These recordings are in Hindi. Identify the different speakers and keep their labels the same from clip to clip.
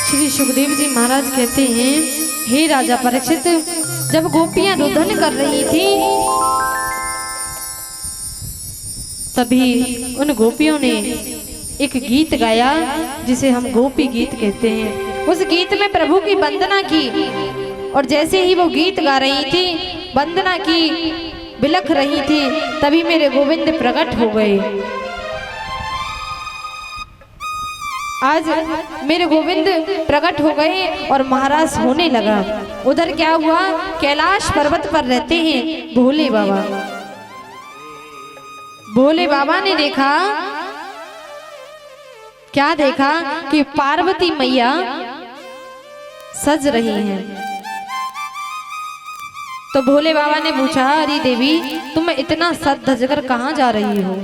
Speaker 1: श्री सुखदेव जी महाराज कहते हैं, हे राजा परीक्षित, जब गोपियां रुदन कर रही थी तभी उन गोपियों ने एक गीत गाया जिसे हम गोपी गीत कहते हैं। उस गीत में प्रभु की वंदना की और जैसे ही वो गीत गा रही थी, वंदना की, बिलख रही थी, तभी मेरे गोविंद प्रकट हो गए। आज मेरे गोविंद प्रकट हो गए और महाराज होने लगा। उधर क्या हुआ, कैलाश पर्वत पर रहते हैं भोले बाबा। भोले बाबा ने देखा, क्या देखा कि पार्वती मैया सज रही हैं। तो भोले बाबा ने पूछा, अरे देवी, तुम इतना सज धज कर कहां जा रही हो?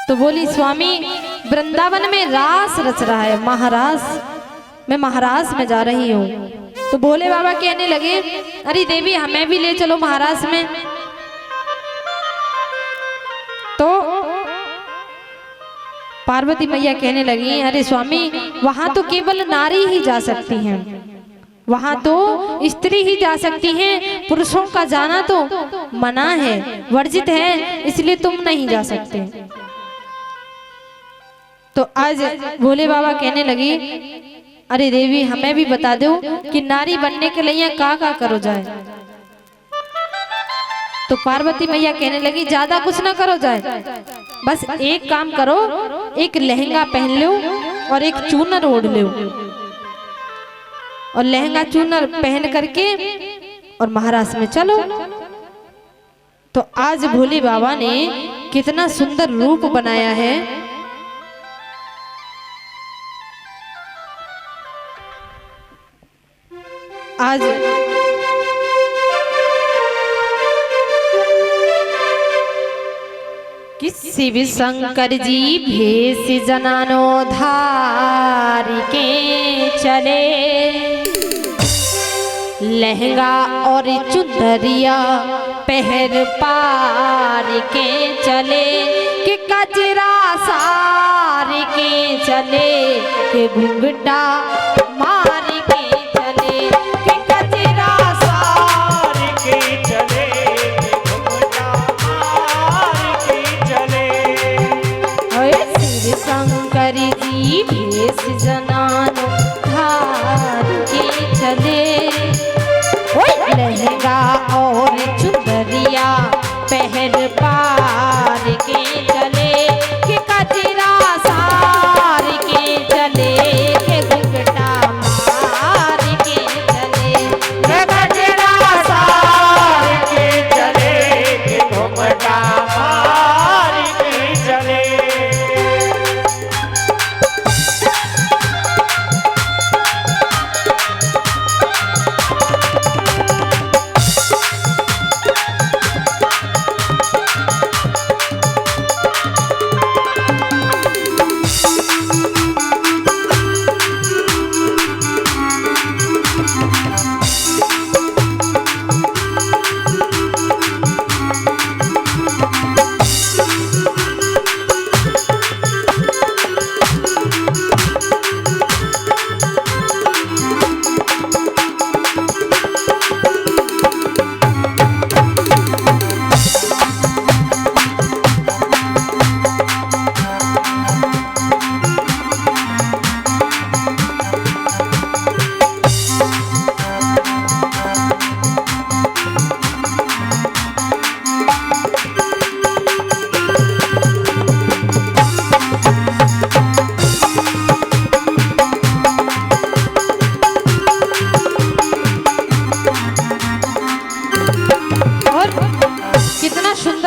Speaker 1: तो बोली, स्वामी, वृंदावन में रास रच रहा है, महारास, मैं महारास में जा रही हूँ। तो भोले बाबा कहने लगे, अरे देवी, हमें भी ले चलो महारास में। तो पार्वती मैया कहने लगी, अरे स्वामी, वहां तो केवल नारी ही जा सकती हैं, वहां तो स्त्री ही जा सकती हैं, पुरुषों का जाना तो मना है, वर्जित है, इसलिए तुम नहीं जा सकते। तो आज भोले बाबा कहने लगी, अरे देवी, हमें भी बता दो कि नारी बनने के लिए क्या करो जाए। तो पार्वती मैया कहने लगी, ज्यादा कुछ ना करो जाए, बस एक काम करो, एक लहंगा पहन लो और एक चूनर ओढ़ लो, और लहंगा चूनर पहन करके और महाराज में चलो। तो आज भोले बाबा ने कितना सुंदर रूप बनाया है। आज किसी भी शंकर जी भेष जनानो धार के चले, लहंगा और चुनरिया पहर पार के चले, कि कजरा सार के चले, कि घुंघटा मार के चले, कि कजरा सार के चले, घुंघटा मार के चले। शिव शंकर जी भेष जनानो धार के चले, लहंगा और चुनरिया पहर पार के चले, कि कजरा सार के चले, कि घुंघटा मार के चले, कि कजरा सार के चले, कि घुंघटा मार के चले।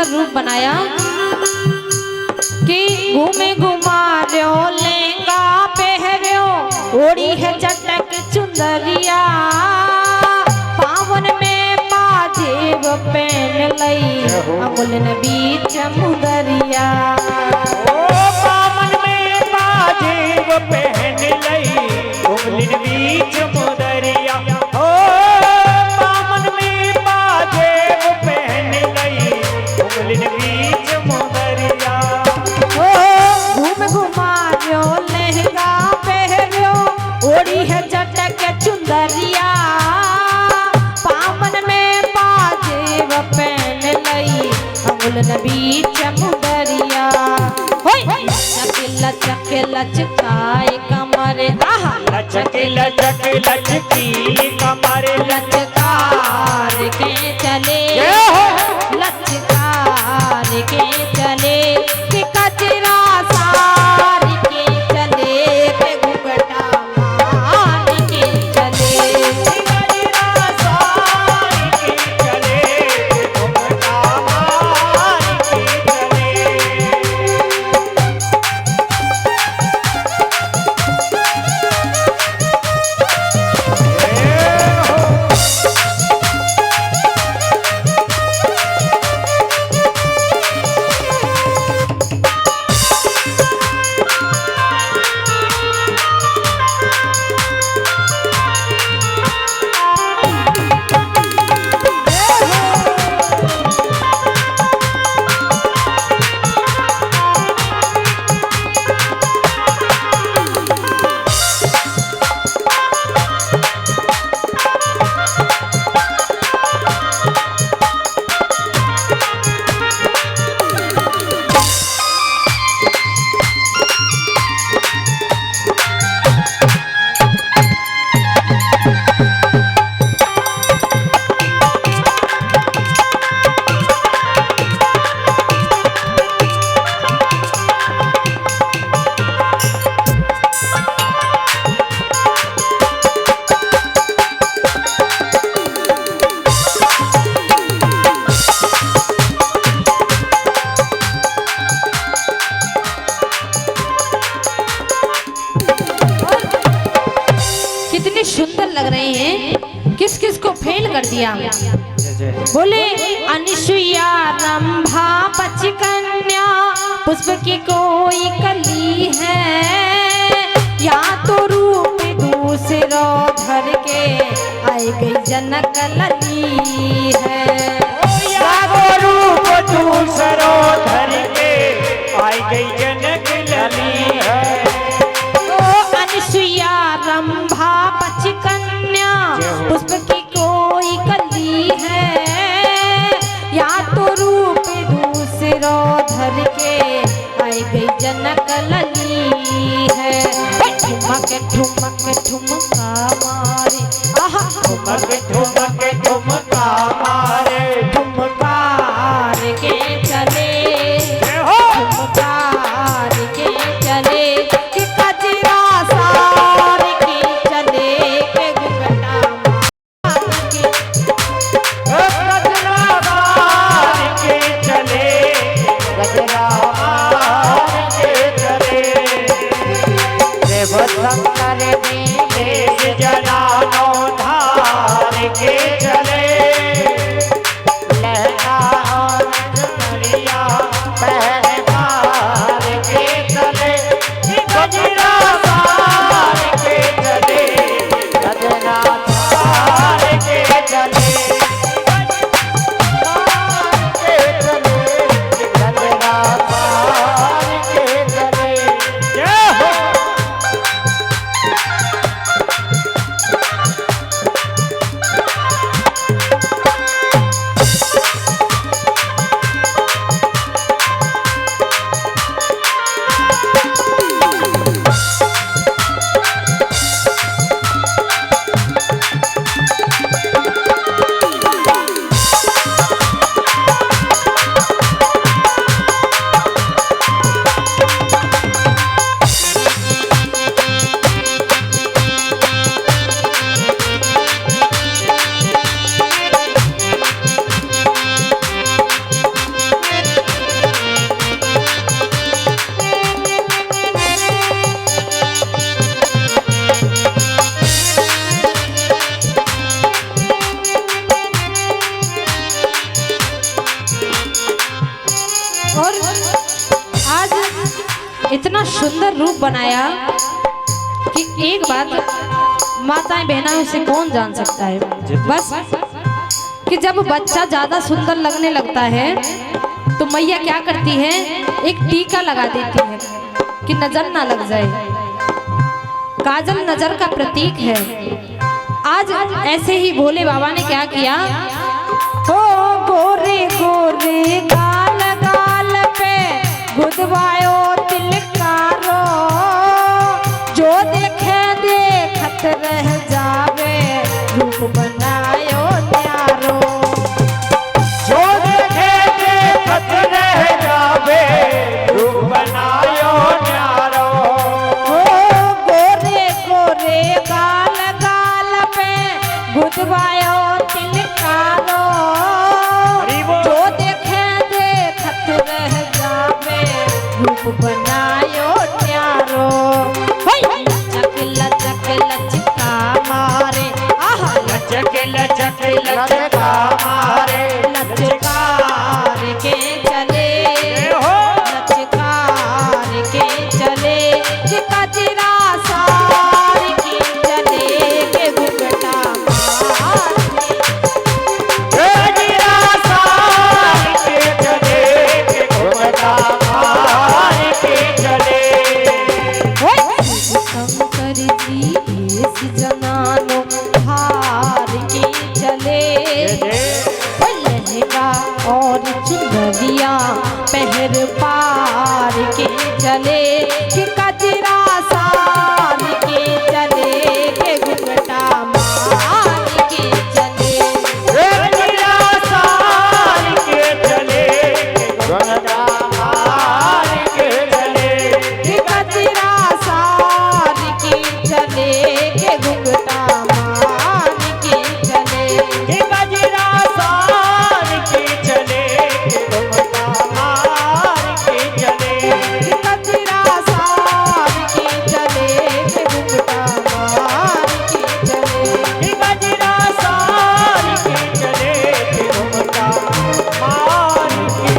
Speaker 1: रूप बनाया कि घूमे घुमा लो, लहंगा पहनो, ओढ़ी है चटक चुंदरिया, पावन में पाजेब पहन लई, अमुलन बीच मुदरिया।
Speaker 2: ओ पावन में पाजेब पहन लई, अमुलन बीच मुदरिया। ओ पावन में पाजेब पहन लई, अमुलन बीच मुदरिया।
Speaker 1: घूम घुमा लो, लहंगा उमलन बीच मुदरिया होय लचक लचक लचकाए कमर आहा
Speaker 2: लचक लचक लचकीली कमर
Speaker 1: लचकार के चले लचकार के चले कि कचरा सार के चले के घुघटा मार के चले
Speaker 2: कजरा सार के चले घुंघटा मार के चले
Speaker 1: कितने सुंदर लग रहे हैं किस किस को फेल कर दिया बोले अनुसुईया रंभा पचकन्या पुष्प की कोई कली है या तो रूप दूसरो धर के आई गई जनक लली है
Speaker 2: या तो रूप दूसरो धर के आई गई जनक लली है
Speaker 1: अनुसुईया रंभा पचकन्या पुष्प की कोई कली है या तो रूप दूसरो धर के आई गई जनक लली है ठुमक ठुमक ठुमका मारे आहा
Speaker 2: ठुमक ठुमक ठुमका मारे
Speaker 1: ठुमकार के चले ठुमकार के चले कि कजरा सार के चले के घुघटा मार के
Speaker 2: गजरा मार के चले गजरा मार के चले देव शंकर देश जनानो धार के चले लहरा और नरिया पहनार के चले गजरा मार के चले गजरा मार के चले गजरा मार के चले जय हो
Speaker 1: और आज इतना सुंदर रूप बनाया कि एक बात माताएं बहना उसे कौन जान सकता है बस कि जब बच्चा ज्यादा सुंदर लगने लगता है तो मैया क्या करती है एक टीका लगा देती है कि नजर ना लग जाए। काजल नजर का प्रतीक है। आज ऐसे ही भोले बाबा ने क्या किया हो गोरे गोरे गाल गुदवायो तिलकारो, जो देखे देखत रह जावे, रूप बनायो न्यारो।
Speaker 2: जो देखे देखत रह जावे, रूप बनायो न्यारो।
Speaker 1: ओ गोरे गोरे गाल गाल पे गुदवायो तिलकारो, जो देखे देखत रह जावे, रूप बनायो न्यारो। लचक लचक लचका मारे, आहा
Speaker 2: लचक लचक लचका मारे,
Speaker 1: लचकार के चले, लचकार के चले, कि कजरा सार के चले, के घुघटा मारे।
Speaker 2: गजरा सार के चले, के घुघटा मार के चले।
Speaker 1: शंकर जी इस जनानो हार के चले, लहंगा और चुनरिया पहर पार के चले, कि कजरा सार के चले, के घुघटा मार के चले।
Speaker 2: गजरा सार के चले, के घुघटा मार के चले।
Speaker 1: कि कजरा सार के चले, के घुघटा मार के चले।
Speaker 2: के गजरा सार के चले, के घुघटा मार के चले।
Speaker 1: कजरा सार के चले, के घुघटा मार के चले।
Speaker 2: के गजरा सार के चले, के घुघटा मार के।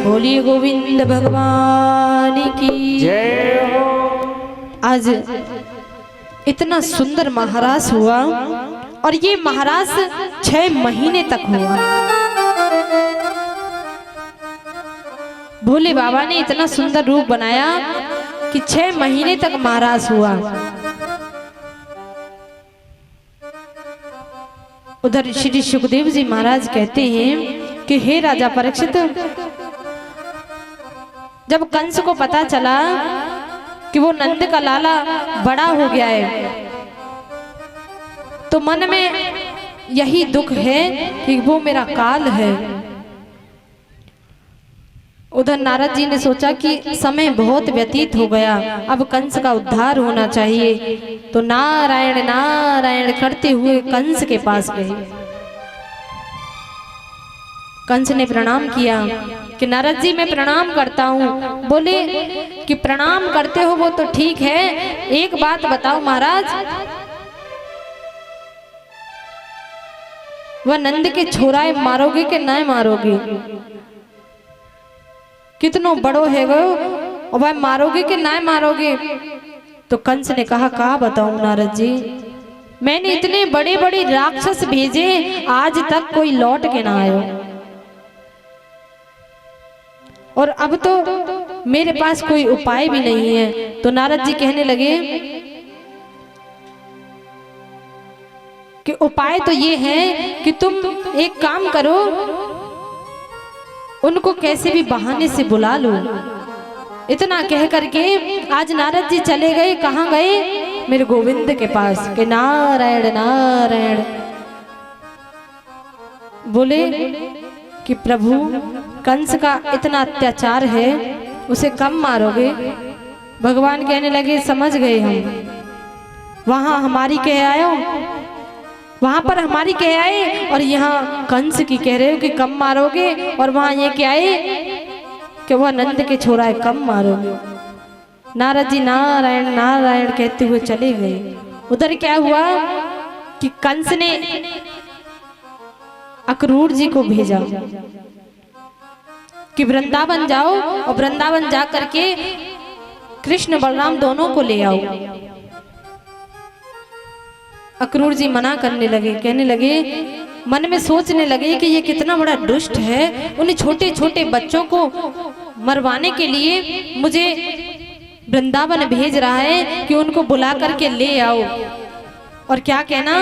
Speaker 1: बोलिए गोविंद भगवान की
Speaker 2: जय हो।
Speaker 1: आज इतना सुंदर महारास हुआ, और ये महारास 6 महीने तक हुआ। भोले बाबा ने इतना सुंदर रूप बनाया कि 6 महीने तक महारास हुआ। उधर श्री सुखदेव जी महाराज कहते हैं कि हे राजा परीक्षित, जब कंस को पता चला कि वो नंद का लाला बड़ा हो गया है, तो मन में यही दुख है कि वो मेरा काल है। उधर नारद जी ने सोचा कि समय बहुत व्यतीत हो गया, अब कंस का उद्धार होना चाहिए, तो नारायण नारायण करते हुए कंस के पास गए। कंस ने प्रणाम किया कि नारद जी मैं प्रणाम करता हूँ। बोले कि प्रणाम करते हो वो तो ठीक है, एक बात बताओ महाराज, वह नंद के छोराए मारोगे कि नहीं मारोगे? कितनो बड़ो है वो, और वह मारोगे कि नहीं मारोगे? तो कंस ने कहा का बताऊं नारद जी, मैंने इतने बड़े बड़े राक्षस भेजे, आज तक कोई लौट के ना आयो, और अब तो मेरे पास कोई उपाय भी नहीं है। तो नारद जी कहने लगे कि उपाय तो ये है कि तुम एक काम करो, उनको कैसे भी बहाने से बुला लो। इतना कह करके आज नारद जी चले गए, कहाँ गए? मेरे गोविंद के पास, कि नारायण नारायण। बोले कि प्रभु कंस का इतना अत्याचार है, उसे कम मारोगे? भगवान कहने लगे समझ गए हम, वहां हमारी कह आयो, वहां पर हमारी कह आए, और यहाँ कंस की कह रहे हो कि कम मारोगे, और वहां ये क्या आए कि वह नंद के छोरा है, कम मारोगे। नारद जी नारायण नारायण कहते हुए चले गए। उधर क्या हुआ कि कंस ने अक्रूर जी को भेजा कि वृंदावन जाओ, और वृंदावन जा करके कृष्ण बलराम दोनों को ले आओ। अक्रूर जी मना करने लगे, कहने लगे, मन में सोचने लगे कि ये कितना बड़ा दुष्ट है, उन्हें छोटे छोटे बच्चों को मरवाने के लिए मुझे वृंदावन भेज रहा है कि उनको बुला करके ले आओ। और क्या कहना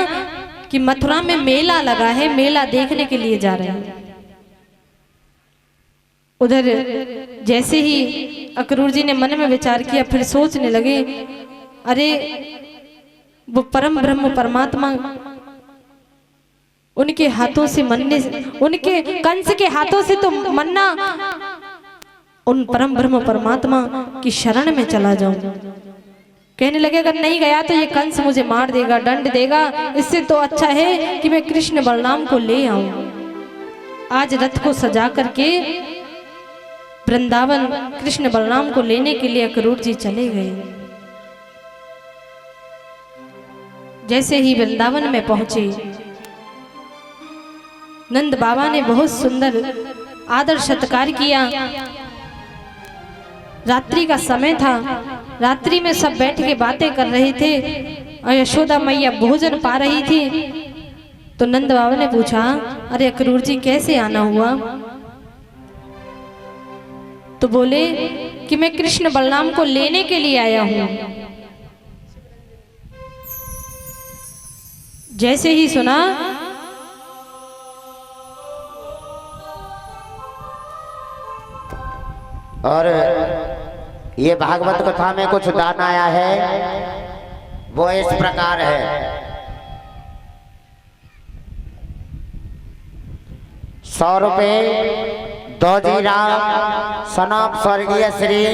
Speaker 1: कि मथुरा में मेला लगा है, मेला देखने के लिए जा रहे हैं। उधर जैसे ही अक्रूर जी ने मन में विचार किया, फिर सोचने लगे, अरे वो परम ब्रह्म परमात्मा उनके हाथों से मन्ने, उनके कंस के हाथों से तो मन्ना, उन परम ब्रह्म परमात्मा की शरण में चला जाऊं। कहने लगे अगर नहीं गया तो ये कंस मुझे मार देगा, दंड देगा, इससे तो अच्छा है कि मैं कृष्ण बलराम को ले आऊं। आज रथ को सजा करके वृंदावन कृष्ण बलराम को लेने के लिए अक्रूर जी चले गए। जैसे ही वृंदावन में पहुंचे, नंद बाबा ने बहुत सुंदर आदर सत्कार किया। रात्रि का समय था, रात्रि में सब बैठ के बातें कर रहे थे और यशोदा मैया भोजन पा रही थी। तो नंद बाबा ने पूछा, अरे अक्रूर जी कैसे आना हुआ? तो बोले कि मैं कृष्ण बलराम को लेने के लिए आया हूं। जैसे ही सुना,
Speaker 3: और ये भागवत कथा में कुछ दान आया है, वो इस प्रकार है। 100 रुपये दौजी राम सनाप स्वर्गीय श्री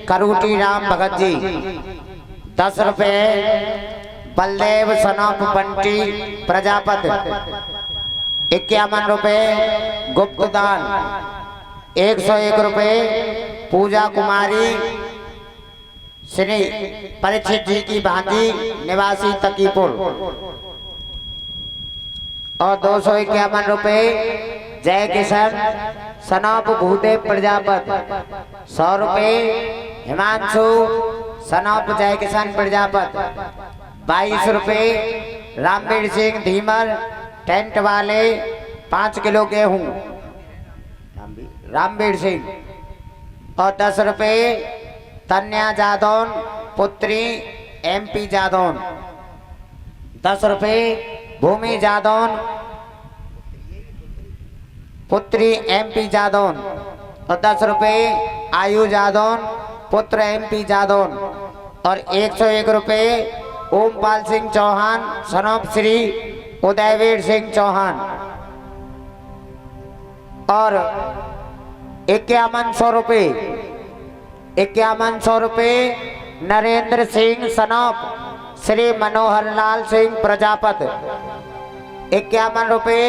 Speaker 3: करूटी राम भगत जी। 10 रुपये बलदेव सनाप बंटी प्रजापति। 51 रुपये गुप्त दान। 101 रुपये पूजा कुमारी श्री परीक्षित जी की भांजी निवासी तकीपुर। और 251 रुपये जय किशन सनाप भूदेव प्रजापति। 100 रुपये हिमांशु सनाप जय किशन प्रजापति। 22 रुपये रामवीर सिंह धीमर टेंट वाले 5 किलो गेहूं रामवीर सिंह। और 10 रुपये तन्या जादौन पुत्री MP जादौन। 10 रुपये भूमि जादौन पुत्री MP जादौन। और 10 रुपये आयु जादौन पुत्र MP जादौन। और 101 रुपये ओमपाल सिंह चौहान सनोप श्री उदयवीर सिंह चौहान। और 5100 रुपये 5100 रुपये नरेंद्र सिंह सनोप श्री मनोहर लाल सिंह प्रजापति। 51 रुपये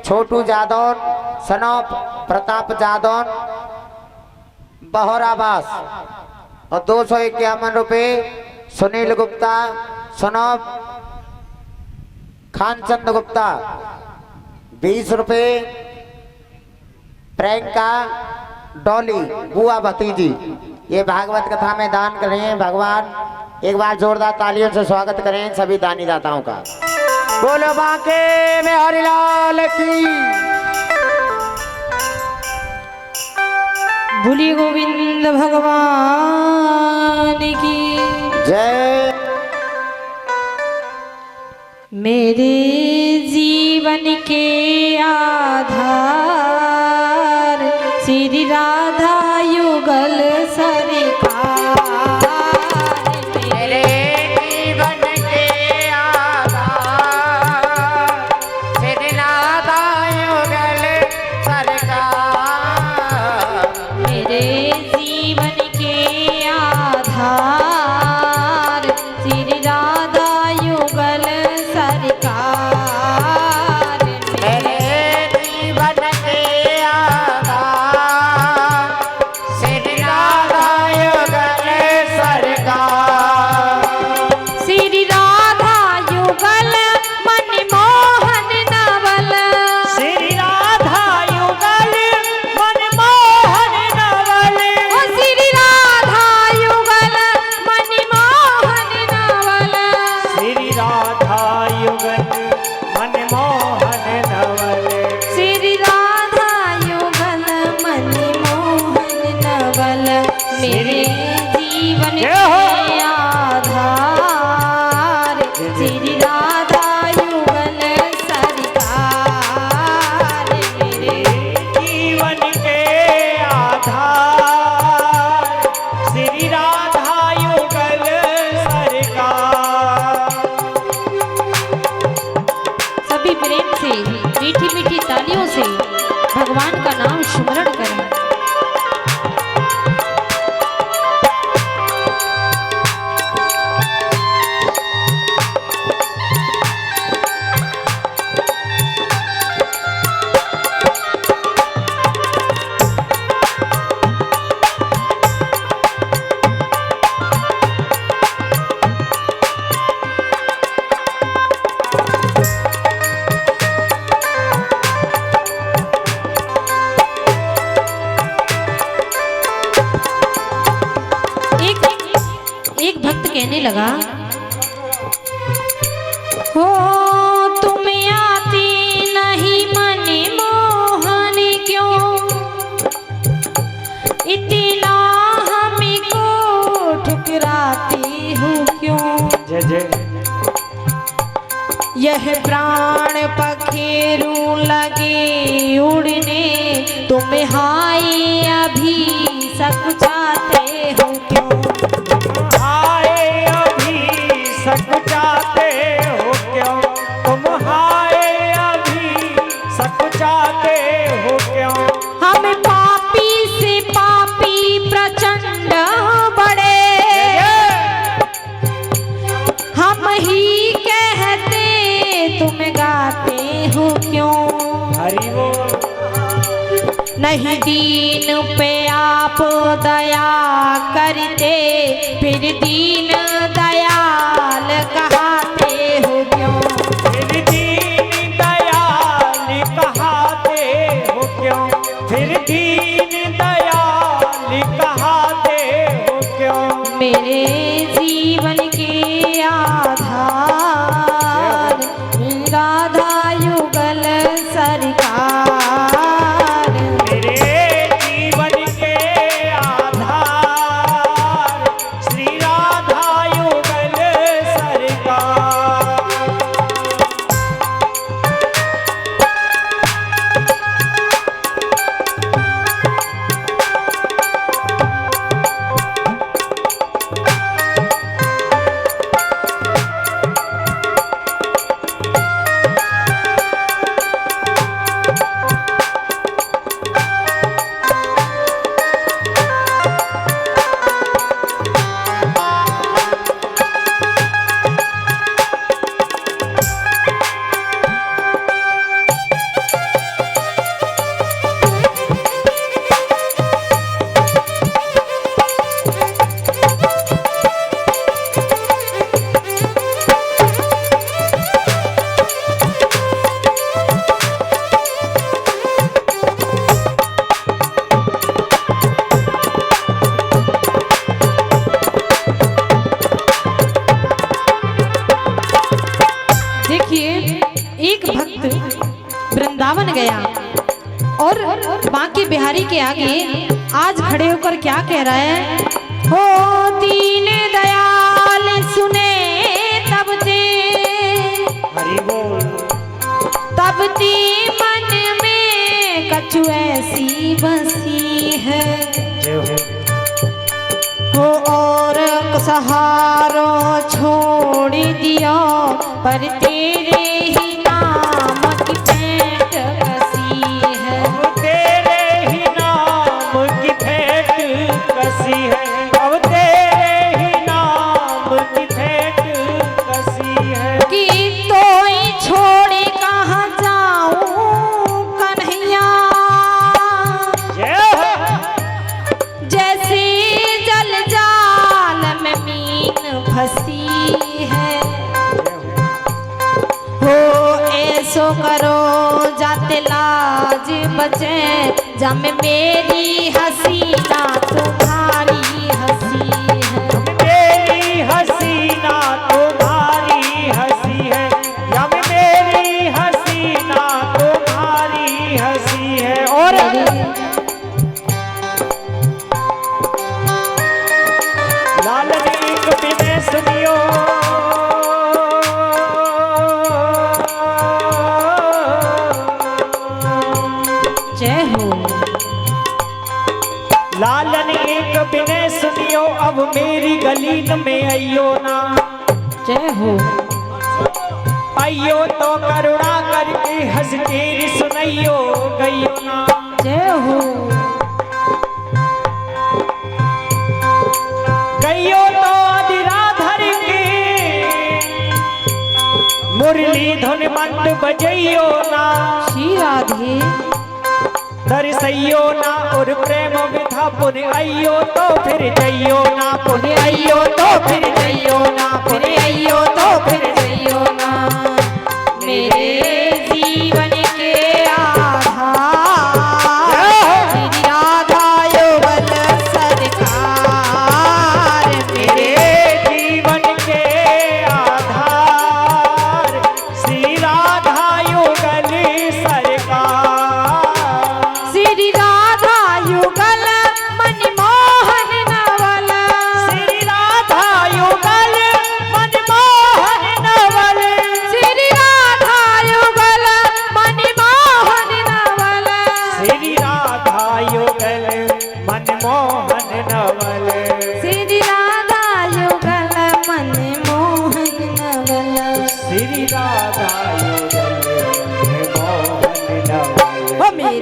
Speaker 3: छोटू जादौन सनोप प्रताप जादौन बहोराबास। और 251 रुपये सुनील गुप्ता सनोप खानचंद गुप्ता। 20 रुपये प्रियंका डॉली बुआ भतीजी। ये भागवत कथा में दान कर रहे हैं। भगवान एक बार जोरदार तालियों से स्वागत करें सभी दानी दाताओं का। बोलो बांके में हरिलाल की।
Speaker 1: बोलिए गोविंद भगवान की
Speaker 3: जय।
Speaker 1: मेरे जीवन के आधार श्री राधा युगल सरकार।
Speaker 3: मेरे जीवन के आधार श्री राधा युगल सरकार।
Speaker 1: मेरे जीवन के आधार श्री राधा युगल सरकार। कहने लगा, हो तुम आती नहीं मन मोहन क्यों, इतना हमको ठुकराते हो क्यों।
Speaker 2: जय जय।
Speaker 1: यह प्राण पखेरु लगे उड़ने, तुम हाय अभी सकुचाते हो क्यों।
Speaker 2: हाय अभी सकुचाते हो क्यों, तुम हाय अभी सकुचाते हो क्यों।
Speaker 1: हम पापी से पापी प्रचंड बड़े, हम ही कहते तुम गाते हो क्यों।
Speaker 2: हरि बोल।
Speaker 1: नहीं दीन पे आप दया करते, फिर दीन दयाल कहाते हो क्यों।
Speaker 2: फिर दीन दयाल कहाते हो क्यों, फिर दीन दयाल कहाते हो क्यों।
Speaker 1: मेरे जीवन के आधार राधा युगल सरकार।
Speaker 2: मेरे जीवन के आधार श्री राधा युगल सरकार।
Speaker 1: एक भक्त वृंदावन गया और बांके बिहारी के आगे आज खड़े होकर क्या कह रहा है, हो दीन दयाल सुने तब ते,
Speaker 2: हरि बोल।
Speaker 1: तब ते मन में कछु ऐसी बसी है, हो और सहारो छोड़ दिया पर तेरे ही नाम की भेंट कसी है।
Speaker 2: अब तेरे ही नाम की भेंट कसी है, अब तेरे ही नाम की भेंट कसी है।
Speaker 1: कि तो ही छोड़े कहाँ जाऊं कन्हैया, जैसे जल जाल में मीन फंसी है। हो ऐसो करो जाते लाज बचे, जम मेरी हसीना तुम्हारी हंसी है।
Speaker 2: मेरी हसीना तुम्हारी हंसी है, यम मेरी हसीना तुम्हारी हंसी है। और लालन एक बिने सुनियो,
Speaker 1: जय हो।
Speaker 2: लालन एक बिने सुनियो, अब मेरी गलीन में आइयो ना।
Speaker 1: जय हो।
Speaker 2: आइयो तो करुणा करके हंस के सुनइयो गइयो ना।
Speaker 1: जय हो।
Speaker 2: गइयो तो अधिराधर के मुरली धुन मंद बजइयो ना।
Speaker 1: श्री राधे।
Speaker 2: दर्शइयो ना और प्रेम विधा पुन आइयो तो फिर जइयो ना, पुन आइयो तो फिर जइयो ना, पुन आइयो तो फिर जइयो ना।
Speaker 1: मेरे जीवन के आधार श्री राधा युगल सरकार।
Speaker 2: मेरे जीवन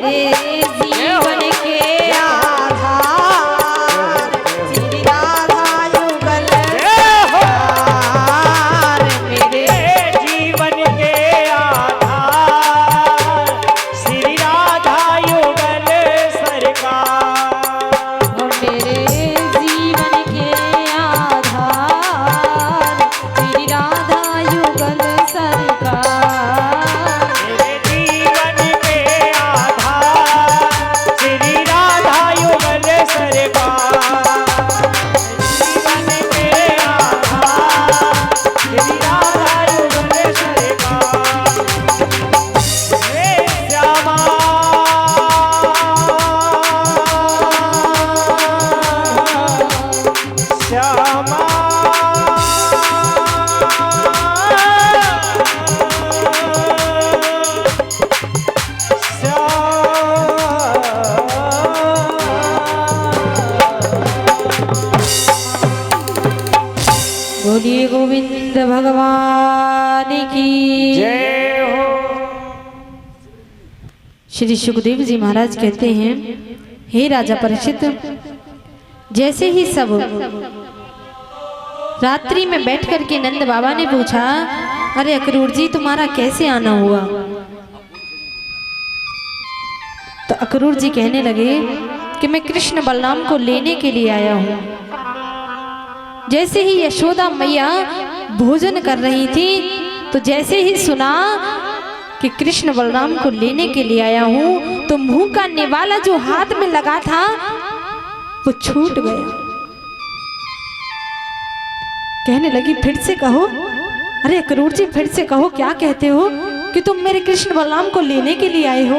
Speaker 1: मेरे जीवन के आधार श्री राधा युगल सरकार। मेरे
Speaker 2: जीवन के आधार श्री राधा युगल सरकार।
Speaker 1: मेरे जीवन के आधार श्री राधा युगल सरकार।
Speaker 2: मेरे जीवन के आधार श्री राधा युगल सरकार। जीवन के आधार श्री राधा युगल सरकार। हे श्यामा श्यामा
Speaker 1: बोलिए गोविंद भगवान की
Speaker 2: जय हो।
Speaker 1: श्री सुखदेव जी महाराज कहते हैं, हे राजा परीक्षित, जैसे ही सब रात्रि में बैठ कर के नंद बाबा ने पूछा, अरे अक्रूर जी तुम्हारा कैसे आना हुआ? तो अक्रूर जी कहने लगे कि मैं कृष्ण बलराम को लेने के लिए आया हूँ। जैसे ही यशोदा मैया भोजन कर रही थी, तो जैसे ही सुना कि कृष्ण बलराम को लेने के लिए आया हूँ, तो मुंह का निवाला जो हाथ में लगा था वो छूट गया। कहने लगी, फिर से कहो। अरे अक्रूर जी फिर से कहो, क्या कहते हो कि तुम मेरे कृष्ण बलराम को लेने के लिए आए हो?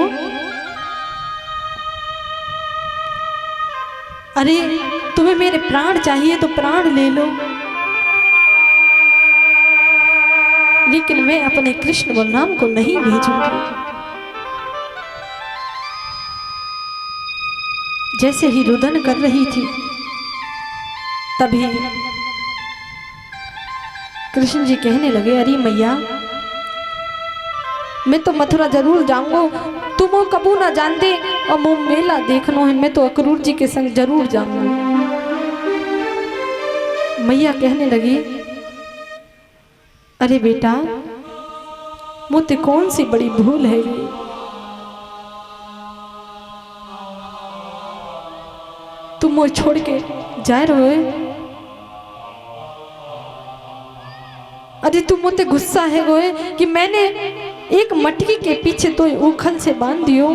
Speaker 1: अरे तुम्हें मेरे प्राण चाहिए तो प्राण ले लो, लेकिन मैं अपने कृष्ण बलराम को नहीं भेजूंगी। जैसे ही रुदन कर रही थी, तभी कृष्ण जी कहने लगे, अरे मैया, मैं तो मथुरा जरूर जाऊंगा, तुम कबू ना जानते, और मुँह मेला देखना है, मैं तो अक्रूर जी के संग जरूर जाऊंगा। मैया कहने लगी, अरे बेटा, मुझसे कौन सी बड़ी भूल है ये? तुम मुझे छोड़ के जा रहे हो? अरे तुम मुझसे गुस्सा है गोए कि मैंने एक मटकी के पीछे तो उखल से बांध दियो,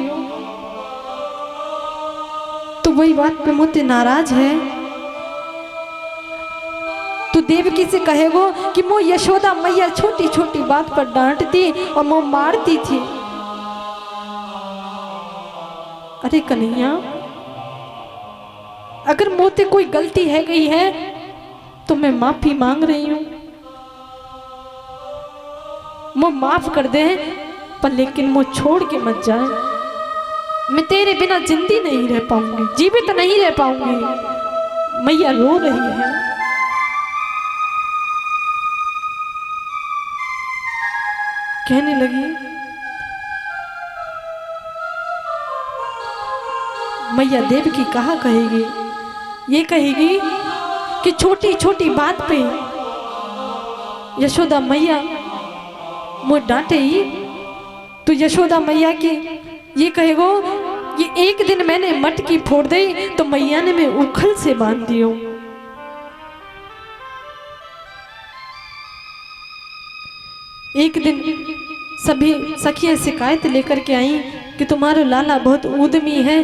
Speaker 1: तो वही बात पे मुझसे नाराज है? तू देवकी से कहेगो कि मो यशोदा मैया छोटी छोटी बात पर डांटती और मो मारती थी। अरे कन्हैया, अगर मोते कोई गलती है गई है तो मैं माफी मांग रही हूं, मो माफ कर दे, पर लेकिन मो छोड़ के मत जाए। मैं तेरे बिना जिंदी नहीं रह पाऊंगी, जीवित नहीं रह पाऊंगी। मैया रो रही है। कहने लगी, मैया देवकी कहा कहेगी? ये कहेगी कि छोटी छोटी बात पे यशोदा मैया मुझे डांटे ही, तो यशोदा मैया की ये कहेगो ये एक दिन मैंने मटकी फोड़ दी तो मैया ने मैं उखल से बांध दियो। एक दिन सभी सखियां शिकायत लेकर के आई कि तुम्हारा लाला बहुत उद्यमी है,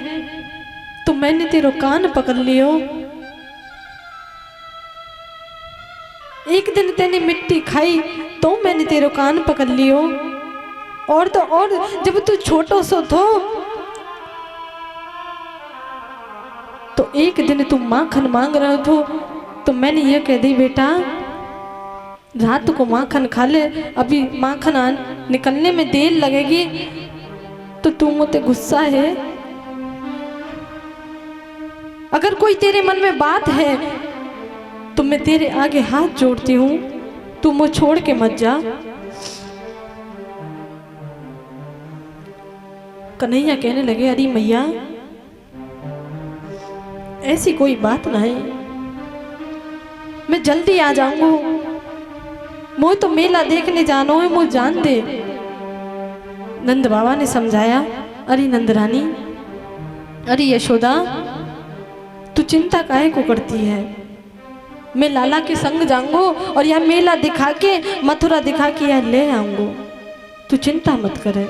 Speaker 1: तो मैंने तेरो कान पकड़ लियो। एक दिन तेने मिट्टी खाई तो मैंने तेरो कान पकड़ लियो, और तो और जब तू छोटो सो तो एक दिन तू माखन मांग रहा थो, तो मैंने ये कह दी, बेटा रात को माखन खा ले, अभी माखन निकलने में देर लगेगी, तो तू मुझे गुस्सा है? अगर कोई तेरे मन में बात है तो मैं तेरे आगे हाथ जोड़ती हूँ, तू मुझे छोड़ के मत जा। कन्हैया कहने लगे, अरे मैया ऐसी कोई बात ना है, मैं जल्दी आ जाऊंगा, मुझे तो मेला देखने जाना है, मुझे जान दे। नंद बाबा ने समझाया, अरे नंदरानी, अरे यशोदा, तू चिंता काहे को करती है, मैं लाला के संग जाऊंगा और यह मेला दिखा के, मथुरा दिखा के यह ले आऊंगा, तू चिंता मत करे।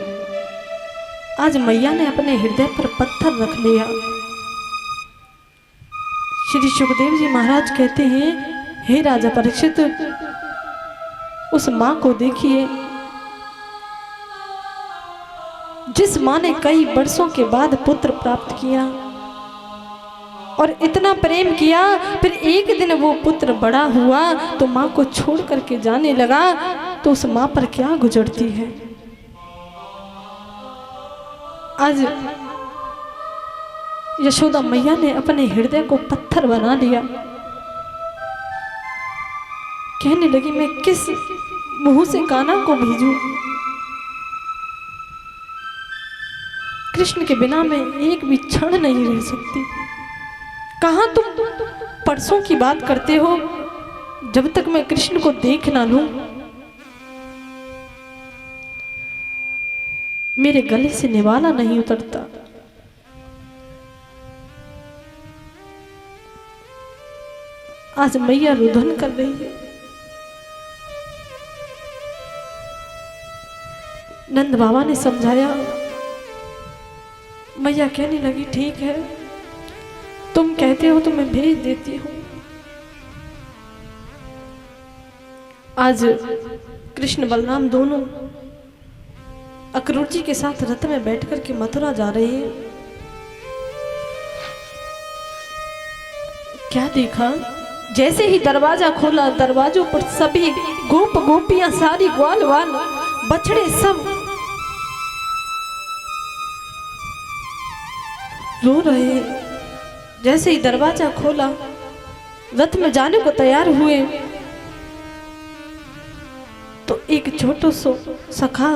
Speaker 1: आज मैया ने अपने हृदय पर पत्थर रख लिया। श्री सुखदेव जी महाराज कहते हैं, हे राजा परीक्षित, उस मां को देखिए, जिस मां ने कई वर्षों के बाद पुत्र प्राप्त किया और इतना प्रेम किया, फिर एक दिन वो पुत्र बड़ा हुआ तो मां को छोड़ करके जाने लगा, तो उस मां पर क्या गुजरती है। आज यशोदा मैया ने अपने हृदय को पत्थर बना लिया। कहने लगी, मैं किस मुंह से कान्हा को भेजूं, कृष्ण के बिना मैं एक भी क्षण नहीं रह सकती। कहां तुम परसों की बात करते हो, जब तक मैं कृष्ण को देख ना लूं मेरे गले से निवाला नहीं उतरता। आज मैया रुदन कर रही है। नंद बाबा ने समझाया। मैया कहने लगी, ठीक है, तुम कहते हो तो मैं भेज देती हूँ। आज कृष्ण बलराम दोनों अक्रूर जी के साथ रथ में बैठ कर के मथुरा जा रहे हैं। क्या देखा, जैसे ही दरवाजा खोला, दरवाजों पर सभी गोप गोपियां, सारी ग्वाल वाल बछड़े सब रो रहे हैं। जैसे ही दरवाजा खोला, रथ में जाने को तैयार हुए तो एक छोटो सो सखा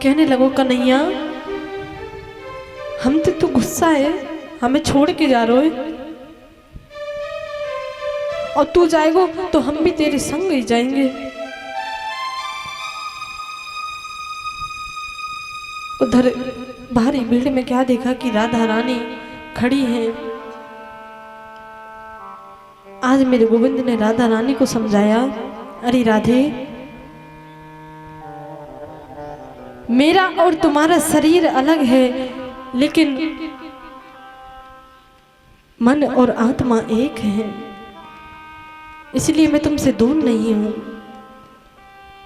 Speaker 1: कहने लगो, कन्हैया, हम तो गुस्सा है, हमें छोड़ के जा रहे हो, और तू जाएगो तो हम भी तेरे संग ही जाएंगे। उधर बाहरी भीड़ में क्या देखा कि राधा रानी खड़ी हैं। आज मेरे गोविंद ने राधा रानी को समझाया, अरे राधे, मेरा और तुम्हारा शरीर अलग है, लेकिन मन और आत्मा एक है, इसलिए मैं तुमसे दूर नहीं हूं।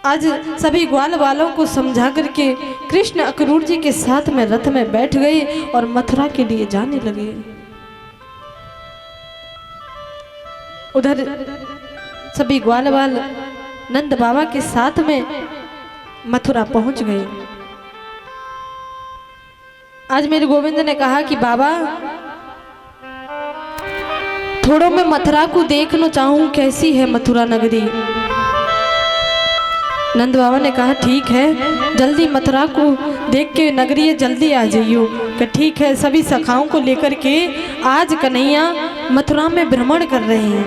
Speaker 1: आज सभी ग्वाल वालों को समझा करके कृष्ण अक्रूर जी के साथ में रथ में बैठ गए और मथुरा के लिए जाने लगे। उधर सभी ग्वाल वाल नंद बाबा के साथ में मथुरा पहुंच गए। आज मेरे गोविंद ने कहा कि बाबा, थोड़ो मैं मथुरा को देखना चाहूं, कैसी है मथुरा नगरी। नंद बाबा ने कहा, ठीक है, जल्दी मथुरा को देख के नगरी जल्दी आ जाइयो। कि ठीक है, सभी सखाओं को लेकर के आज कन्हैया मथुरा में भ्रमण कर रहे हैं।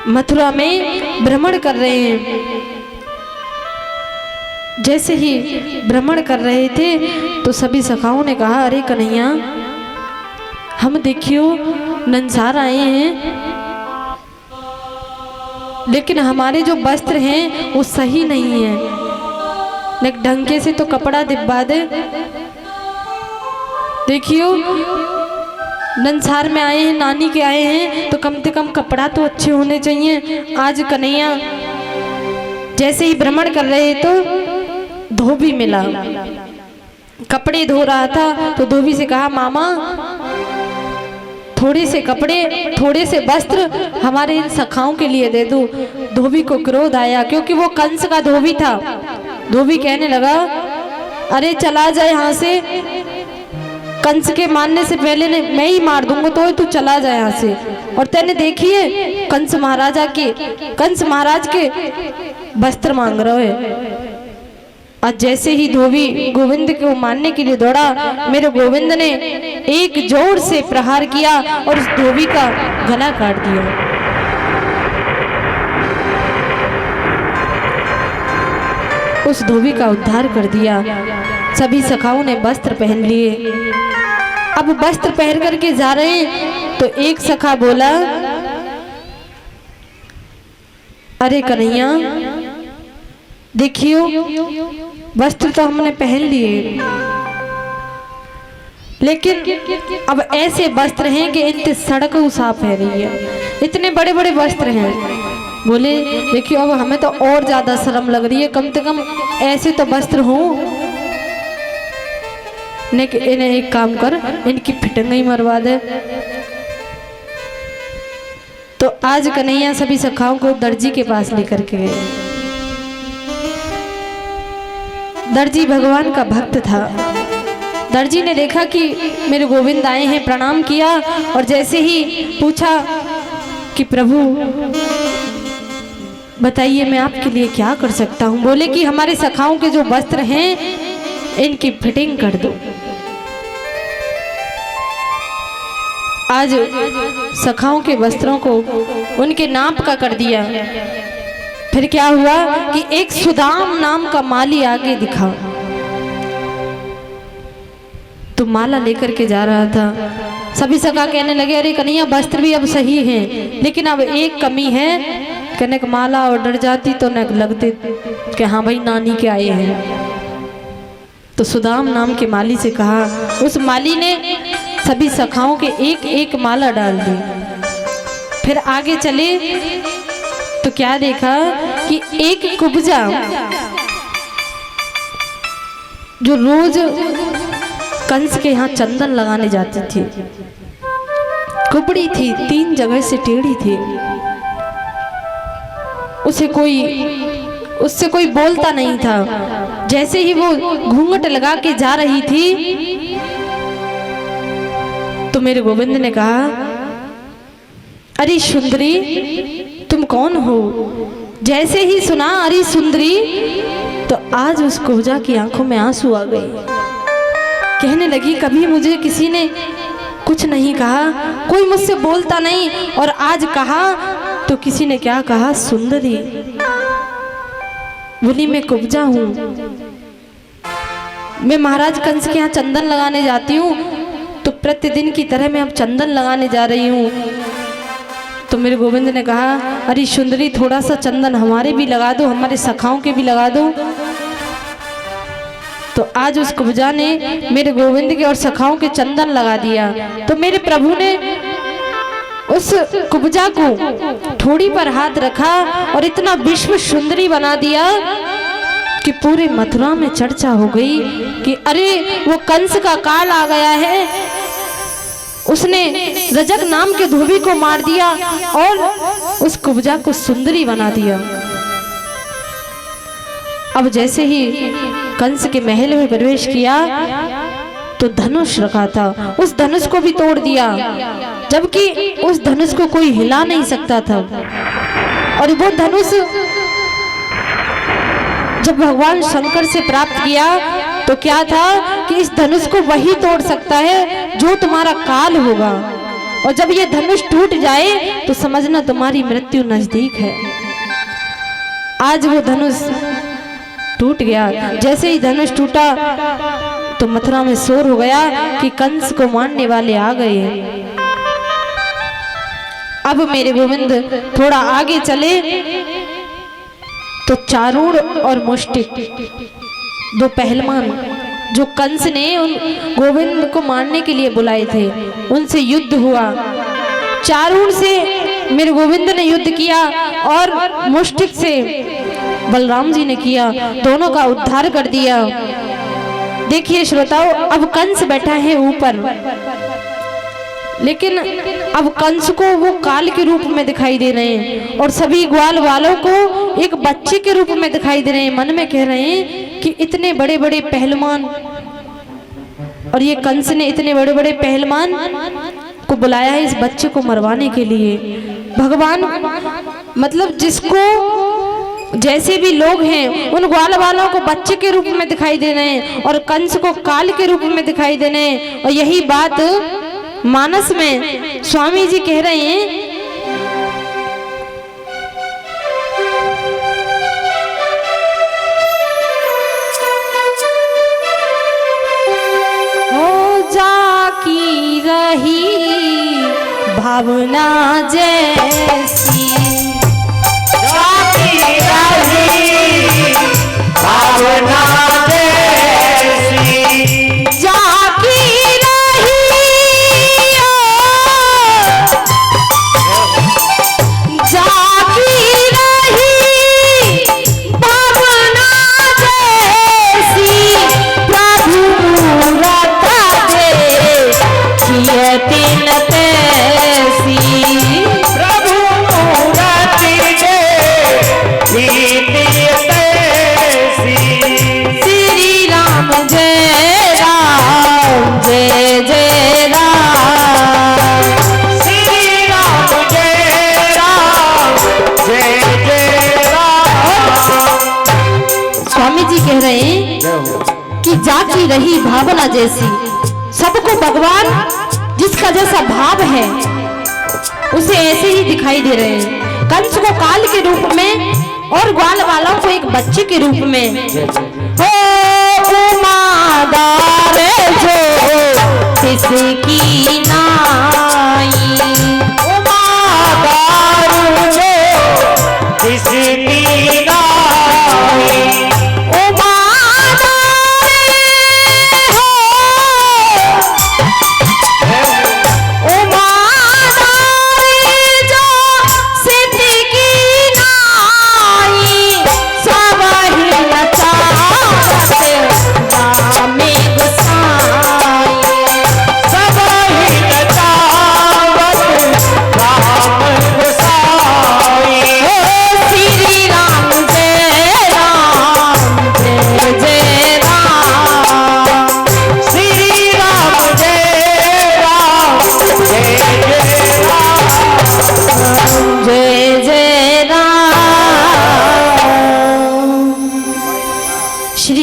Speaker 1: मथुरा में भ्रमण कर रहे हैं। जैसे ही भ्रमण कर रहे थे तो सभी सखाओं ने कहा, अरे कन्हैया, हम देखियो नंसार आए हैं, लेकिन हमारे जो वस्त्र हैं वो सही नहीं है, लेकिन ढंग से तो कपड़ा दिब्बा दे। देखियो नंसार में आए हैं, नानी के आए हैं, तो कम से कम कपड़ा तो अच्छे होने चाहिए। आज कन्हैया जैसे ही भ्रमण कर रहे तो धोबी मिला, कपड़े धो रहा था, तो धोबी से कहा, मामा, थोड़े से कपड़े, थोड़े से वस्त्र हमारे इन सखाओं के लिए दे दो। धोबी को क्रोध आया, क्योंकि वो कंस का धोबी था। धोबी कहने लगा, अरे चला जाए यहाँ से, कंस के मारने से पहले मैं ही मार दूंगा, तो तू चला जाए यहाँ से। और तेने देखिए कंस महाराज के वस्त्र मांग रहे है। और जैसे ही धोबी गोविंद को मारने के लिए दौड़ा, मेरे गोविंद ने एक जोर से प्रहार किया और उस धोबी का गला काट दिया। उस धोबी का उद्धार कर दिया। सभी सखाओं ने वस्त्र पहन लिए। अब वस्त्र पहन करके जा रहे हैं तो एक सखा बोला, अरे कन्हैया देखियो, वस्त्र तो हमने पहन लिए, लेकिन अब ऐसे वस्त्र हैं कि इनसे सड़क साफ है रही है, इतने बड़े बड़े वस्त्र हैं। बोले देखियो, अब हमें तो और ज्यादा शर्म लग रही है, कम से कम ऐसे तो वस्त्र हों। इन्हें एक काम कर, इनकी फिटिंग ही मरवा दे। तो आज कन्हैया सभी सखाओं को दर्जी के पास लेकर के गए। दर्जी भगवान का भक्त था। दर्जी ने देखा कि मेरे गोविंद आए हैं, प्रणाम किया और जैसे ही पूछा कि प्रभु बताइए मैं आपके लिए क्या कर सकता हूँ। बोले कि हमारे सखाओं के जो वस्त्र हैं इनकी फिटिंग कर दो। आज सखाओं के वस्त्रों को उनके नाप का कर दिया। फिर क्या हुआ कि एक सुदाम नाम का माली आगे दिखा, तो माला लेकर के जा रहा था। सभी सखा कहने लगे, अरे कन्हैया वस्त्र भी अब सही हैं, लेकिन अब एक कमी है। कहने का माला और डर जाती तो न लगते कि हाँ भाई नानी के आए हैं। तो सुदाम नाम के माली से कहा। उस माली ने सभी सखाओं के एक एक माला डाल दी। फिर आगे चले तो क्या देखा कि एक कुब्जा जो रोज कंस के यहाँ चंदन लगाने जाती थी, कुबड़ी थी, 3 जगह से टेढ़ी थी, उससे कोई बोलता नहीं था। जैसे ही वो घूंघट लगा के जा रही थी तो मेरे गोविंद ने कहा, अरे सुंदरी तुम कौन हो? जैसे ही सुना अरे सुंदरी, तो आज उस कुब्जा की आंखों में आंसू आ गए। कहने लगी, कभी मुझे किसी ने कुछ नहीं कहा, कोई मुझसे बोलता नहीं, और आज कहा तो किसी ने क्या कहा, सुंदरी। बोली मैं कुब्जा हूं, मैं महाराज कंस के यहाँ चंदन लगाने जाती हूँ, तो प्रतिदिन की तरह मैं अब चंदन लगाने जा रही हूँ। तो मेरे गोविंद ने कहा, अरे सुंदरी थोड़ा सा चंदन हमारे भी लगा दो, हमारे सखाओं के भी लगा दो। तो आज उस कुब्जा ने मेरे गोविंद के और सखाओं के चंदन लगा दिया। तो मेरे प्रभु ने उस कुब्जा को ठोड़ी पर हाथ रखा और इतना विश्व सुंदरी बना दिया कि पूरे मथुरा में चर्चा हो गई कि अरे वो कंस का काल आ गया है, उसने रजक नाम के धोबी को मार दिया और उस कुब्जा को सुंदरी बना दिया। अब जैसे ही कंस के महल में प्रवेश किया तो धनुष रखा था, उस धनुष को भी तोड़ दिया, जबकि उस धनुष को कोई हिला नहीं सकता था। और वो धनुष जब भगवान शंकर से प्राप्त किया तो क्या था कि इस धनुष को वही तोड़ सकता है जो तुम्हारा काल होगा, और जब ये धनुष टूट जाए तो समझना तुम्हारी मृत्यु नजदीक है। आज वो धनुष टूट गया। जैसे ही धनुष टूटा तो मथुरा में शोर हो गया कि कंस को मारने वाले आ गए। अब मेरे गोविंद थोड़ा आगे चले तो चारूण और मुष्टिक, 2 पहलवान जो कंस ने उन गोविंद को मारने के लिए बुलाए थे, उनसे युद्ध हुआ। चारूण से मेरे गोविंद ने युद्ध किया और मुष्टिक से बलराम जी ने किया, दोनों का उद्धार कर दिया। देखिए श्रोताओ, अब कंस बैठा है ऊपर, लेकिन अब कंस को वो काल के रूप में दिखाई दे रहे हैं और सभी ग्वाल वालों को एक बच्चे के रूप में दिखाई दे रहे हैं। मन में कह रहे हैं कि इतने बड़े बड़े पहलवान, और ये कंस ने इतने बड़े बड़े पहलवान को बुलाया है इस बच्चे को मरवाने के लिए। भगवान मतलब जिसको जैसे भी लोग हैं उन ग्वाल वालों को बच्चे के रूप में दिखाई दे रहे हैं और कंस को काल के रूप में दिखाई दे रहे हैं। और यही बात मानस में स्वामी जी कह रहे हैं, की रही भावना जैसी,
Speaker 2: जाती रही भावना जैसी,
Speaker 1: जाकी रही जाकी रही भावना जैसी, प्रभु तीन तैसी,
Speaker 2: प्रभु मूरति तैसी,
Speaker 1: श्री राम जय राम जय जय राम,
Speaker 2: श्री राम जय जय राम।
Speaker 1: स्वामी जी कह रहे हैं कि जाकी रही भावना जैसी, सबको भगवान जिसका जैसा भाव है उसे ऐसे ही दिखाई दे रहे हैं। कंस को काल के रूप में और ग्वाल वालों को एक बच्चे के रूप में। हो उमादार जो किसकी नाई,
Speaker 2: उमादार जो किसकी नाई,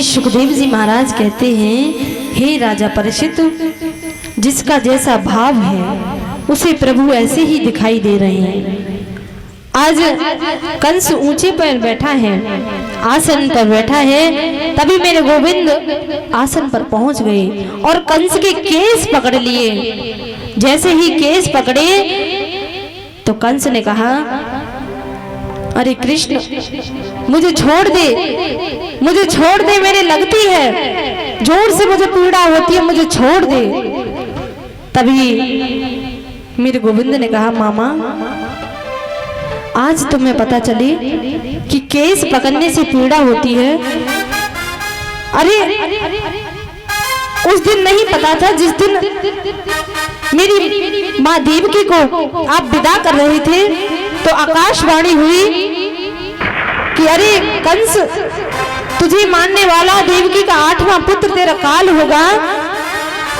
Speaker 1: सुखदेव जी महाराज कहते हैं, हे राजा परीक्षित, जिसका जैसा भाव है उसे प्रभु ऐसे ही दिखाई दे रहे हैं। आज कंस ऊंचे पर बैठा है, आसन पर बैठा है, तभी मेरे गोविंद आसन पर पहुंच गए और कंस के केस पकड़ लिए। जैसे ही केस पकड़े तो कंस ने कहा, अरे कृष्ण मुझे छोड़ दे, मुझे छोड़ दे, मेरे लगती है, जोर से मुझे पीड़ा होती है, मुझे छोड़ दे। तभी मेरे गोविंद ने कहा, मामा आज तुम्हें पता चली कि केस पकड़ने से पीड़ा होती है। अरे उस दिन नहीं पता था जिस दिन मेरी माँ देवकी को आप विदा कर रहे थे तो आकाशवाणी हुई कि अरे कंस तुझे मानने वाला देवकी का 8वां पुत्र तेरा काल होगा।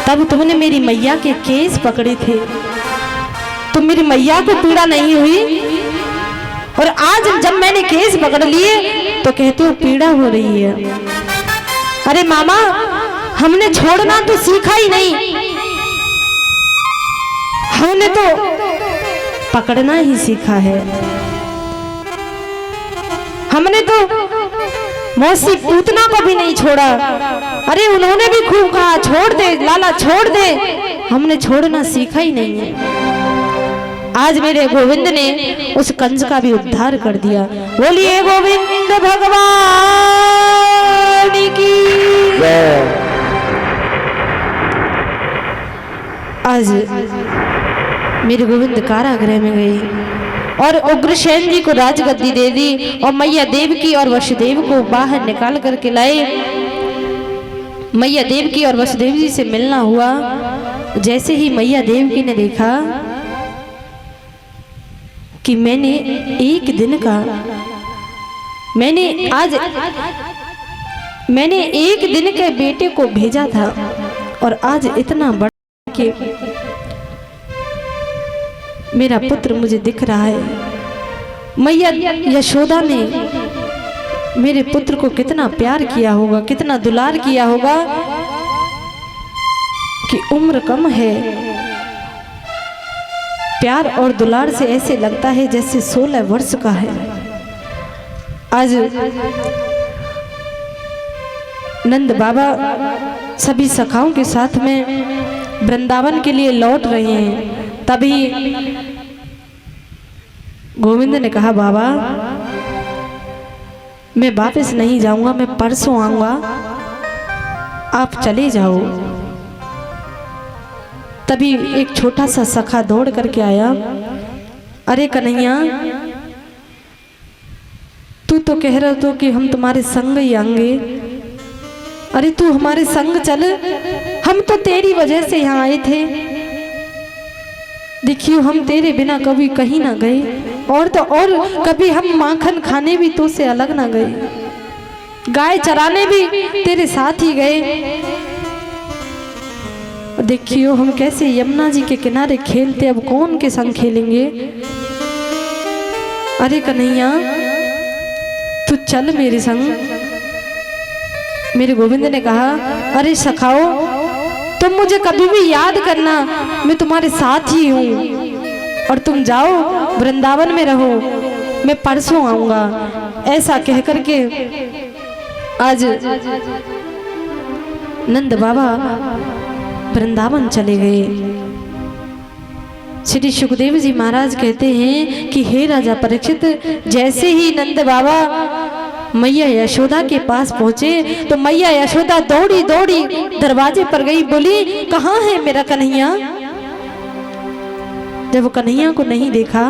Speaker 1: तब तुमने मेरी मैया के केस पकड़े थे तो मेरी मैया को पीड़ा नहीं हुई, और आज जब मैंने केस पकड़ लिए तो कहते हो पीड़ा हो रही है। अरे मामा हमने छोड़ना तो सीखा ही नहीं, हमने तो पकड़ना ही सीखा है। हमने तो मौसी पूतना को भी नहीं छोड़ा। अरे उन्होंने भी खूब कहा छोड़ दे लाला छोड़ दे, हमने छोड़ना सीखा ही नहीं है। आज मेरे गोविंद ने उस कंस का भी उद्धार कर दिया। बोलिए गोविंद भगवान की। आज मेरे गोविंद कारागृह में गए और उग्रसेन जी को राजगद्दी दे दी और मैया देवकी और वसुदेव को बाहर निकाल करके लाए। मैया देवकी और वसुदेव जी से मिलना हुआ। जैसे ही मैया देवकी ने देखा कि मैंने एक दिन के बेटे को भेजा था और आज इतना बड़ा कि मेरा पुत्र मुझे दिख रहा है। मैया यशोदा ने मेरे पुत्र को कितना प्यार किया होगा, कितना दुलार किया होगा कि उम्र कम है, प्यार और दुलार से ऐसे लगता है जैसे 16 वर्ष का है। आज नंद बाबा सभी सखाओं के साथ में वृंदावन के लिए लौट रहे हैं। तभी गोविंद ने कहा, बाबा मैं वापस नहीं जाऊंगा, मैं परसों आऊंगा, आप चले जाओ। तभी एक छोटा सा सखा दौड़ करके आया, अरे कन्हैया, तू तो कह रहा था कि हम तुम्हारे संग ही आएंगे, अरे तू हमारे संग चल, हम तो तेरी वजह से यहाँ आए थे। देखियो हम तेरे बिना कभी कहीं ना गए, और तो और कभी हम माखन खाने भी तो से अलग ना गए, गाय चराने भी तेरे साथ ही गए। देखियो हम कैसे यमुना जी के किनारे खेलते, अब कौन के संग खेलेंगे। अरे कन्हैया तू चल मेरे संग। मेरे गोविंद ने कहा, अरे सखाओ तुम मुझे कभी भी याद करना, मैं तुम्हारे साथ ही हूँ, और तुम जाओ वृंदावन में रहो, मैं परसों आऊंगा। ऐसा कह करके आज नंद बाबा वृंदावन चले गए। श्री सुखदेव जी महाराज कहते हैं कि हे राजा परीक्षित, जैसे ही नंद बाबा मैया यशोदा के पास पहुंचे तो मैया यशोदा दौड़ी दौड़ी दरवाजे पर गई, बोली कहाँ है मेरा कन्हैया। जब वो कन्हैया को नहीं देखा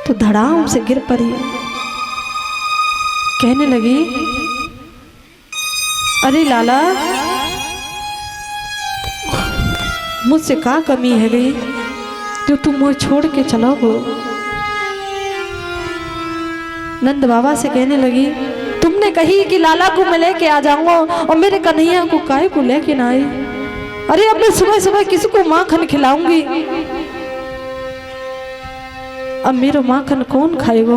Speaker 1: तो धड़ाम से गिर पड़ी, कहने लगी, अरे लाला मुझसे क्या कमी है गई जो तुम मुझे छोड़ के चलो गो। नंद बाबा से कहने लगी, तुमने कही कि लाला को मैं लेके आ जाऊंगा और मेरे कन्हैया को काहे को लेके ना आई। अरे अब मैं सुबह सुबह किसको माखन खिलाऊंगी, अब मेरा माखन कौन खाएगा।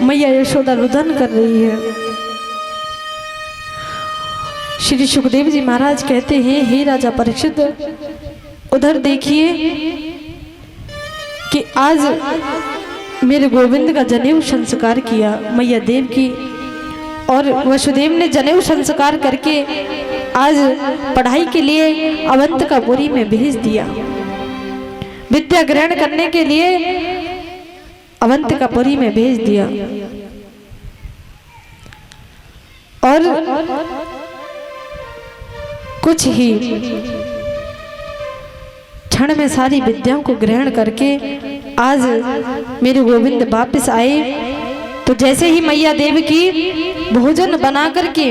Speaker 1: मैया यशोदा रुदन कर रही है। श्री सुखदेव जी महाराज कहते हैं, हे राजा परीक्षित, उधर देखिए कि आज मेरे गोविंद का जनेऊ संस्कार किया मैया देव की, और वसुदेव ने जनेऊ संस्कार करके आज पढ़ाई के लिए अवंतिकापुरी में भेज दिया। विद्या ग्रहण करने के लिए अवंतिकापुरी में भेज दिया, और कुछ ही क्षण में सारी विद्याओं को ग्रहण करके आज मेरे गोविंद वापस आए। तो जैसे ही मैया देव की भोजन बना करके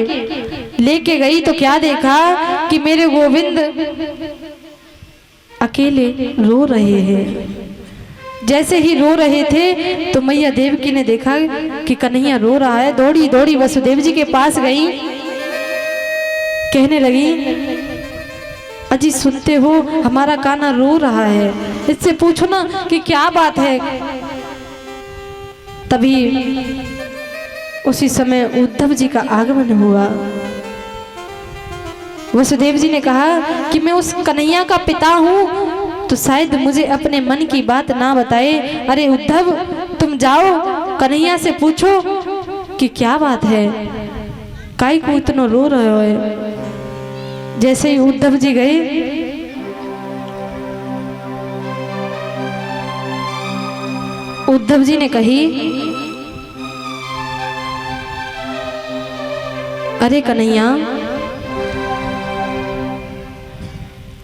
Speaker 1: लेके गई तो क्या देखा कि मेरे गोविंद अकेले रो रहे हैं। जैसे ही रो रहे थे तो मैया देवकी ने देखा कि कन्हैया रो रहा है, दौड़ी दौड़ी वसुदेव जी के पास गई, कहने लगी, अजी सुनते हो हमारा कान्हा रो रहा है, इससे पूछो ना कि क्या बात है। तभी उसी समय उद्धव जी का आगमन हुआ। वसुदेव जी ने कहा कि मैं उस कन्हैया का पिता हूँ, तो शायद मुझे अपने मन की बात ना बताए। अरे उद्धव तुम जाओ कन्हैया से पूछो कि क्या बात है, काई को इतना रो रहे हो। जैसे ही उद्धव जी गए उद्धव जी ने कही, अरे कन्हैया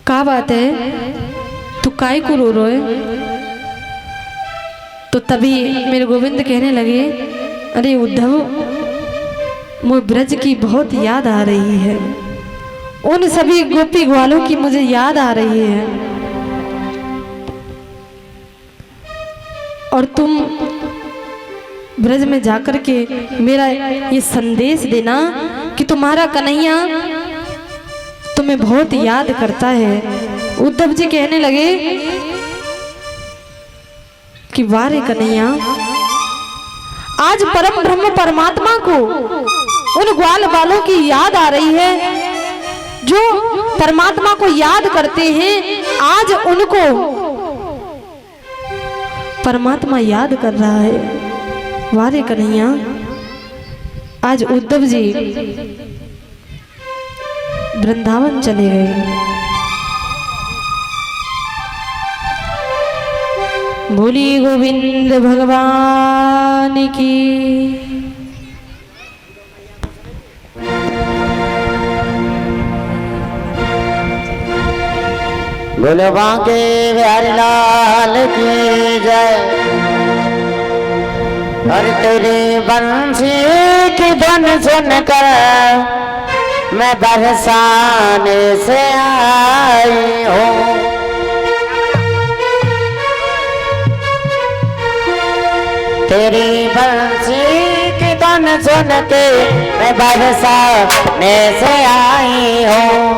Speaker 1: क्या बात है, तू काय को रो रहे। तो तभी मेरे गोविंद कहने लगे, अरे उद्धव मुझे ब्रज की बहुत याद आ रही है, उन सभी गोपी ग्वालों की मुझे याद आ रही है, और तुम ब्रज में जाकर के मेरा ये संदेश देना कि तुम्हारा कन्हैया तुम्हें बहुत याद करता है। उद्धव जी कहने लगे कि वारे कन्हैया, आज परम ब्रह्म परमात्मा को उन ग्वाल बालों की याद आ रही है, जो परमात्मा को याद करते हैं। आज उनको परमात्मा याद कर रहा है। वारे कन्हैया, आज उद्धव जी वृंदावन चले गए। बोली गोविंद भगवान की।
Speaker 3: बोलो बांके बिहारी लाल की जय। और तेरी बंसी की धुन सुनकर मैं बरसाने से आई हूँ। तेरी बंसी की धुन सुन के मैं बरसाने से आई हूँ।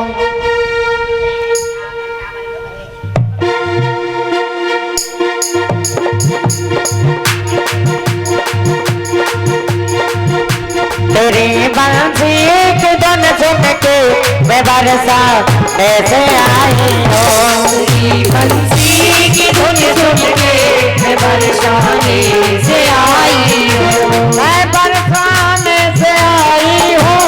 Speaker 3: तेरी बंसी की धुन सुन के मैं बरसाने से आई हूँ। तेरी बंसी की धुन सुन के मैं बरसाने से आई हूँ। मैं बरसाने से आई हूँ।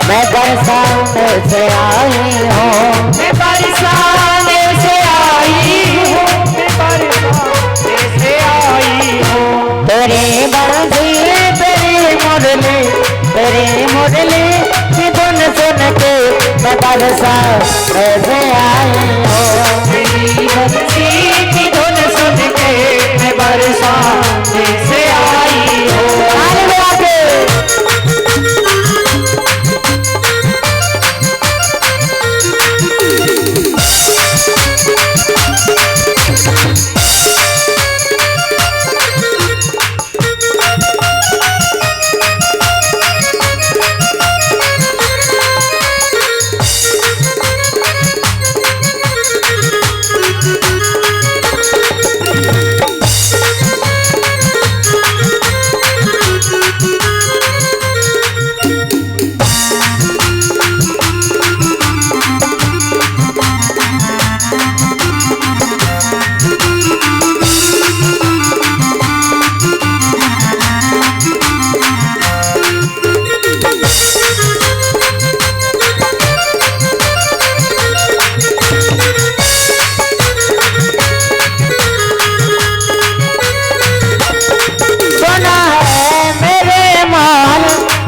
Speaker 3: मैं बरसाने से आई हूँ। मैं बरसाने से आई हूँ। मैं बरसाने से आई हूँ। तेरी बंसी तेरी मुरली की धुन सुन के मैं बरसाने से आई हूँ। तेरी बंसी की धुन सुन के मैं बरसाने से आई हूँ।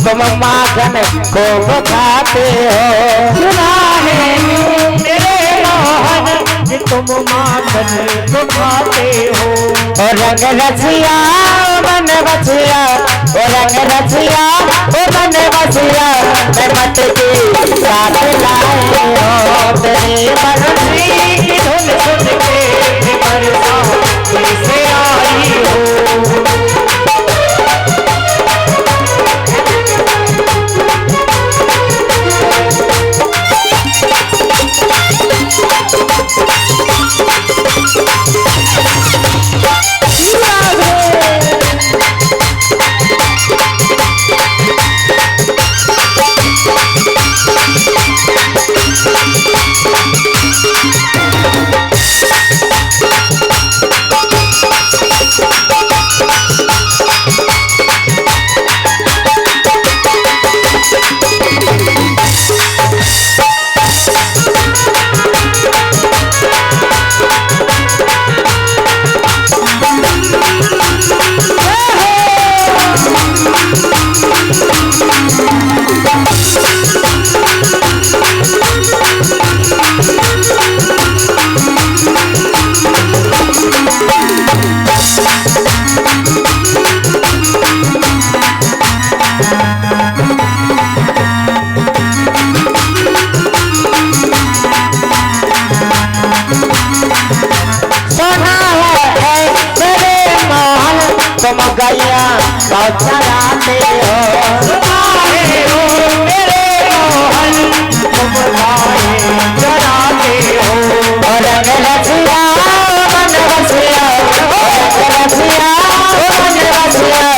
Speaker 3: तुम माखन खूब खाते हो। सुना है मेरे मोहन तुम माखन खूब खाते हो। ओ रंग रसिया ओ मन बसिया, ओ रंग रसिया ओ मन बसिया, मैं मत की साथ लाए हो। तेरी बंसी की धुन सुन के बरसाने से आई हो। तुम गैया बहुत चराते हो। तुम्हारे हो मेरे मोहन तुम गाय चराते हो। रंग रसिया मन बसिया, रंग रसिया मन बसिया,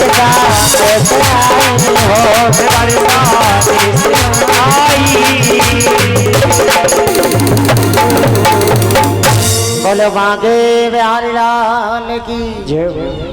Speaker 3: द्वारिका कैसे आई हो,
Speaker 2: द्वारिका कैसे आई।
Speaker 3: बोलो बांके बिहारी लाल की
Speaker 2: जय हो।